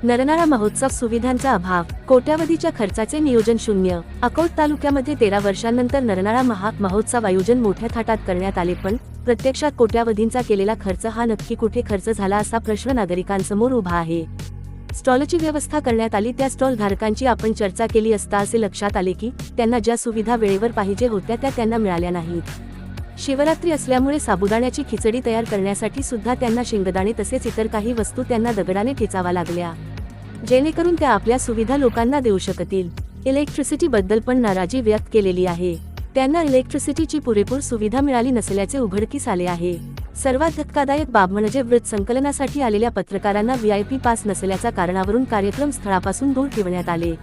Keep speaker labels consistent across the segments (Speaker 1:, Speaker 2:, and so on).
Speaker 1: नरनाळा महोत्सव सुविधांचा अभाव, कोट्यावधीच्या खर्चाचे नियोजन शून्य. अकोट तालुक्यामध्ये 13 वर्षांनंतर नरनाळा महोत्सव आयोजन मोठ्या थाटात करण्यात आले, पण प्रत्यक्षात कोट्यावधींचा केलेला खर्च हा नक्की कुठे खर्च झाला असा प्रश्न नागरिकांसमोर उभा आहे. स्टॉलची व्यवस्था करण्यात आली, त्या स्टॉल धारकांची आपण चर्चा केली असता असे लक्षात आले की त्यांना ज्या सुविधा वेळेवर पाहिजे होत्या त्या त्यांना मिळाल्या नाहीत. शिवरात्री असल्यामुळे साबुदाण्याची खिचडी तयार करण्यासाठी सुद्धा त्यांना शेंगदाणे तसेच इतर काही वस्तू त्यांना दगडाने ठेचावा लागल्या, जेणेकरून त्या आपल्या सुविधा लोकांना देऊ शकतील. इलेक्ट्रिसिटी बद्दल पण नाराजी व्यक्त केलेली आहे. त्यांना इलेक्ट्रिसिटीची पुरेपूर सुविधा मिळाली नसल्याचे उघडकीस आले आहे. सर्वात धक्कादायक बाब म्हणजे वृत्त संकलनासाठी आलेल्या पत्रकारांना VIP पास नसल्याच्या कारणावरून कार्यक्रम स्थळापासून दूर ठेवण्यात आले.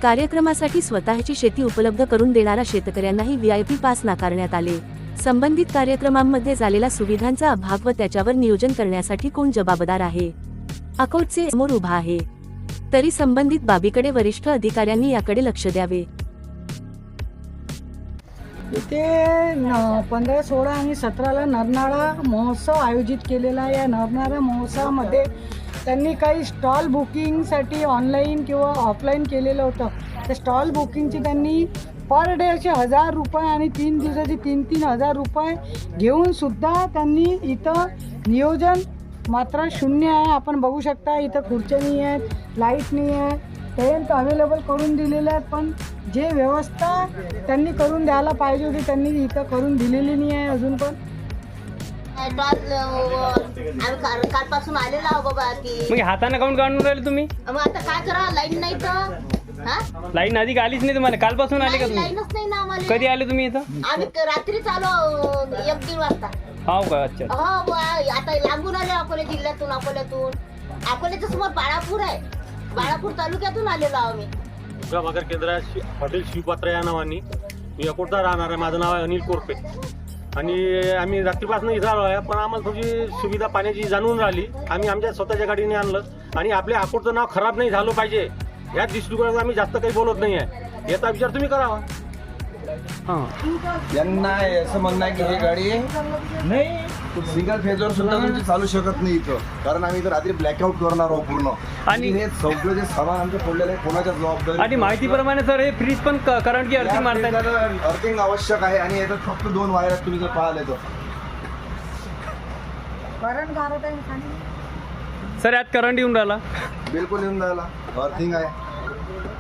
Speaker 1: कार्यक्रमासाठी स्वतःची शेती उपलब्ध करून देणाऱ्या शेतकऱ्यांनाही VIP पास नाकारण्यात आले. संबंधित कार्यक्रमांमध्ये झालेल्या सुविधांचा अभाव व त्याच्यावर नियोजन करण्यासाठी कोण जबाबदार आहे, अकोटचे समोर उभा आहे. तरी संबंधित बाबीकडे वरिष्ठ अधिकाऱ्यांनी याकडे लक्ष द्यावे.
Speaker 2: इथे 15, 16 आणि 17ला नरनाळा महोत्सव आयोजित केलेला आहे. या नरनाळा महोत्सवामध्ये त्यांनी काही स्टॉल बुकिंगसाठी ऑनलाईन किंवा ऑफलाईन केलेलं होतं. त्या स्टॉल बुकिंगची त्यांनी पर डेचे 1000 रुपये आणि 3 दिवसाचे 3,000 रुपये घेऊन सुद्धा त्यांनी इथं नियोजन मात्र शून्य आहे. आपण बघू शकता इथं खुर्च्या नाही आहेत, लाईट नाही आहे, टेंट अवेलेबल करून दिलेले आहेत, पण जे व्यवस्था त्यांनी करून द्यायला पाहिजे होती त्यांनी इथं करून दिलेली नाही आहे अजून पण.
Speaker 3: कालपासून आलेला आहो बाबा की
Speaker 4: मग हाताने काऊन काढून राहिले तुम्ही?
Speaker 3: मग आता काय करा, लाईन नाही तर
Speaker 4: लाईन आधी आलीच नाही तुम्हाला? कालपासून आले का तुम्ही?
Speaker 3: लाईनच नाही ना आम्हाला.
Speaker 4: कधी आले तुम्ही इथं?
Speaker 3: आम्ही रात्रीच आलो 1-3 वाजता.
Speaker 4: हो का? अच्छा.
Speaker 3: हो आता लांबून आले अकोले जिल्ह्यातून. अकोल्याच्या समोर बाळापूर आहे, बाळापूर तालुक्यातून आलेलो आहो आम्ही.
Speaker 5: बाजार केंद्रात हॉटेल शिवपात्र या नावाने मी अकोटचा राहणार आहे. माझं नाव आहे अनिल कोरपे आणि आम्ही रात्रीपासून इथं आलो आहे, पण आम्हाला थोडी सुविधा पाण्याची जाणून राहिली. आम्ही आमच्या स्वतःच्या गाडीने आणलं आणि आपल्या अकोटचं नाव खराब नाही झालं पाहिजे या दृष्टिकोनातून आम्ही जास्त काही बोलत नाही आहे. याचा विचार तुम्ही करावा.
Speaker 6: यांना असं म्हणणं आहे की ही गाडी नाही सिंगल फेजवर सुद्धा तुमची चालू शकत नाही इथं, कारण आम्ही इथं रात्री ब्लॅकआउट करणार आहोत पूर्ण. आणि हे सगळं जे सामान आमचं पडलेलं आहे कोणाच्या जबाबदारी?
Speaker 4: आणि माहितीप्रमाणे सर हे फ्रीज पण करंट की अर्थिंग मारतात?
Speaker 6: अर्थिंग आवश्यक आहे आणि याच्यात फक्त 2 वायर आहेत. तुम्ही जर पाहिले तर
Speaker 2: करंट घालत आहे
Speaker 4: सर, यात करंट येऊन राहिला?
Speaker 6: बिलकुल येऊन राहिला. अर्थिंग आहे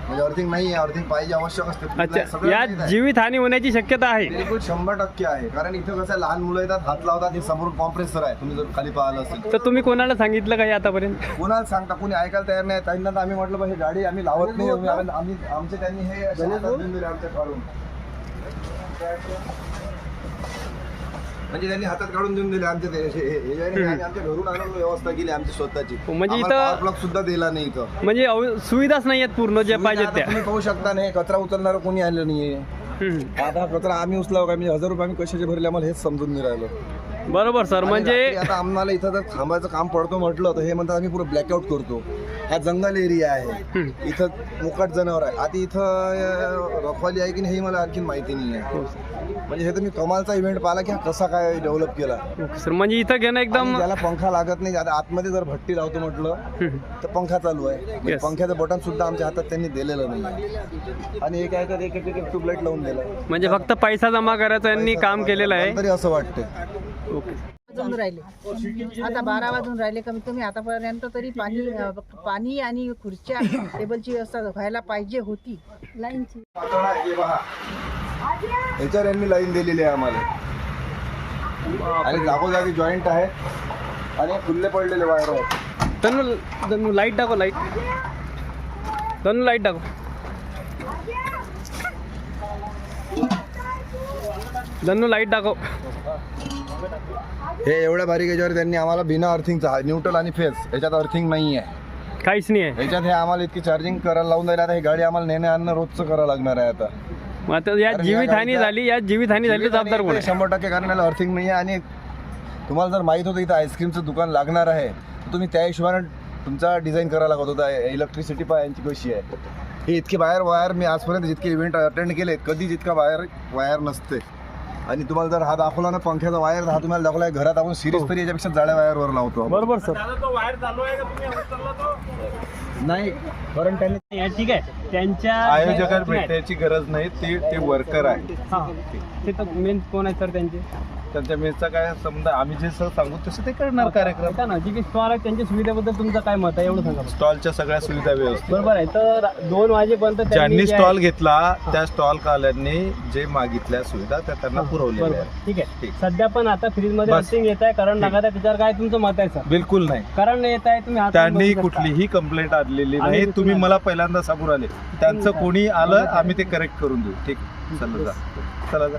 Speaker 6: म्हणजे अर्थिंग नाही आहे, अर्थिंग पाहिजे, आवश्यक असते.
Speaker 4: अच्छा, यात जीवितहानी होण्याची शक्यता आहे?
Speaker 6: बिलकुल 100% आहे, कारण इथं कसं लहान मुलं येतात, हात लावतात. हे समोर कॉम्प्रेसर आहे, तुम्ही जर खाली पाहिलं असेल
Speaker 4: तर. तुम्ही कोणाला सांगितलं काही आतापर्यंत?
Speaker 6: कोणाला सांगता, कोणी ऐकायला तयार नाही. त्यांना तर आम्ही म्हटलं हे गाडी आम्ही लावत नाही. आम्ही आमचे त्यांनी हे आमच्या काढून म्हणजे त्यांनी हातात काढून देऊन दिले आमच्या आमच्या घरून आणून व्यवस्था केली आमची स्वतःची.
Speaker 4: म्हणजे इथं
Speaker 6: प्लग सुद्धा दिला नाही इथं.
Speaker 4: म्हणजे सुविधाच नाही आहेत पूर्ण जे पाहिजेत त्या.
Speaker 6: तुम्ही पाहू शकता नाही, कचरा उचलणार कोणी आलं नाहीये. आता कचरा आम्ही उचलावं काय? म्हणजे 1000 रुपये आम्ही कशाचे भरले आम्हाला हेच समजून नाही राहिलं.
Speaker 4: बरोबर सर. म्हणजे
Speaker 6: आता आम्हाला इथं जर थांबायचं काम पडतो म्हटलं तर हे म्हणतात आम्ही पुरं ब्लॅकआउट करतो. हा जंगल एरिया आहे, इथं मुकाट जनावर आहे. आता इथं रखवाली आहे की नाही हे मला आणखी माहिती नाही आहे. म्हणजे हे तर मी कमालचा इव्हेंट पाहिला की हा कसा काय डेव्हलप केला
Speaker 4: सर. म्हणजे इथं घेणं एकदम,
Speaker 6: त्याला पंखा लागत नाही. आता आतमध्ये जर भट्टी लावतो म्हटलं तर पंखा चालू आहे. पंख्याचं बटन सुद्धा आमच्या हातात त्यांनी दिलेलं नाही. आणि एक आहे तर एक ट्यूबलाईट लावून दिलं.
Speaker 4: म्हणजे फक्त पैसा जमा करायचं यांनी काम केलेलं आहे
Speaker 6: तरी असं वाटतं.
Speaker 2: वाजून राहिले, आता 12 वाजून राहिले. कमीत कमी आतापर्यंत तरी पाणी आणि खुर्च्या टेबलची व्यवस्था व्हायला पाहिजे होती. लाईनची
Speaker 6: याच्यावर यांनी लाईन दिलेली आहे आम्हाला आणि जागोजागी जॉईंट आहे आणि खुल्ले पडलेले वायर आहेत.
Speaker 4: तनु लाईट टाको, लाईट तनु लाईट टाको. धनु लाईट टाको.
Speaker 6: हे एवढ्या बारीक याच्यावर त्यांनी आम्हाला बिना अर्थिंगचा न्यूट्रल आणि फेस याच्यात अर्थिंग नाही आहे,
Speaker 4: काहीच नाही आहे
Speaker 6: याच्यात. हे आम्हाला इतकी चार्जिंग करायला लावून द्यायला. आता ही गाडी आम्हाला नेणे आणणं रोजचं करावं लागणार आहे. आता
Speaker 4: यात जीवितहानी झाली, जबाबदार कोण आहे?
Speaker 6: 100%, कारण याला अर्थिंग नाही आहे. आणि तुम्हाला जर माहीत होतं इथं आईस्क्रीमचं दुकान लागणार आहे तर तुम्ही त्या हिशोबाने तुमचा डिझाईन करायला लागत होता. इलेक्ट्रिसिटी यांची कशी आहे हे इतके वायर मी आजपर्यंत जितके इव्हेंट अटेंड केलेत कधीच इतका वायर नसते. आणि तुम्हाला जर हा दाखवला ना पंख्याचा वायर, हा तुम्हाला दाखवला घरात आपण सिरीज तरी याच्यापेक्षा जाड्या वायरवर लावतो आपण.
Speaker 4: बरोबर सर.
Speaker 6: नाही कारण त्यांनी
Speaker 4: ठीक आहे, त्यांच्या
Speaker 7: आयोजकांना भेटण्याची गरज नाही, ते वर्कर आहे.
Speaker 4: हा, ते तर मेन कोण आहे सर त्यांचे?
Speaker 7: त्यांच्या मेसचा काय समजा आम्ही जे सर सांगू तसे ते करणार कार्यक्रम.
Speaker 4: ऐका ना, जे काही स्टॉल आहे त्यांच्या सुविधेबद्दल तुमचं काय मत आहे एवढं सांगा.
Speaker 7: स्टॉलच्या सगळ्या सुविधा व्यवस्थित.
Speaker 4: बरोबर आहे. तर 2 वाजेपर्यंत त्यांनी
Speaker 7: ज्यांनी
Speaker 4: जे आहे-
Speaker 7: स्टॉल घेतला त्या स्टॉल वाल्यांनी जे मागितल्या सुविधा त्या त्यांना पुरवलेल्या
Speaker 4: बरोबर,
Speaker 7: आहेत.
Speaker 4: ठीक आहे.
Speaker 7: ठीक.
Speaker 4: सध्या पण आता फ्रीजमध्ये
Speaker 7: बस.
Speaker 4: अर्थिंग येत आहे, कारण लागत आहे, त्याच्यावर काय तुमचं मत आहे सर?
Speaker 7: बिलकुल नाही,
Speaker 4: कारण येत आहे तुम्ही हात
Speaker 7: त्यांनी
Speaker 4: बघू शकता.
Speaker 7: कुठलीही कंप्लेंट आणलेली
Speaker 4: आम्ही
Speaker 7: नाही. तुम्ही
Speaker 4: कुठली
Speaker 7: मला पहिल्यांदा सांगून आले, त्यांचं कोणी आलं आम्ही ते करेक्ट करून देऊ. ठीक, चला जा, चला जा.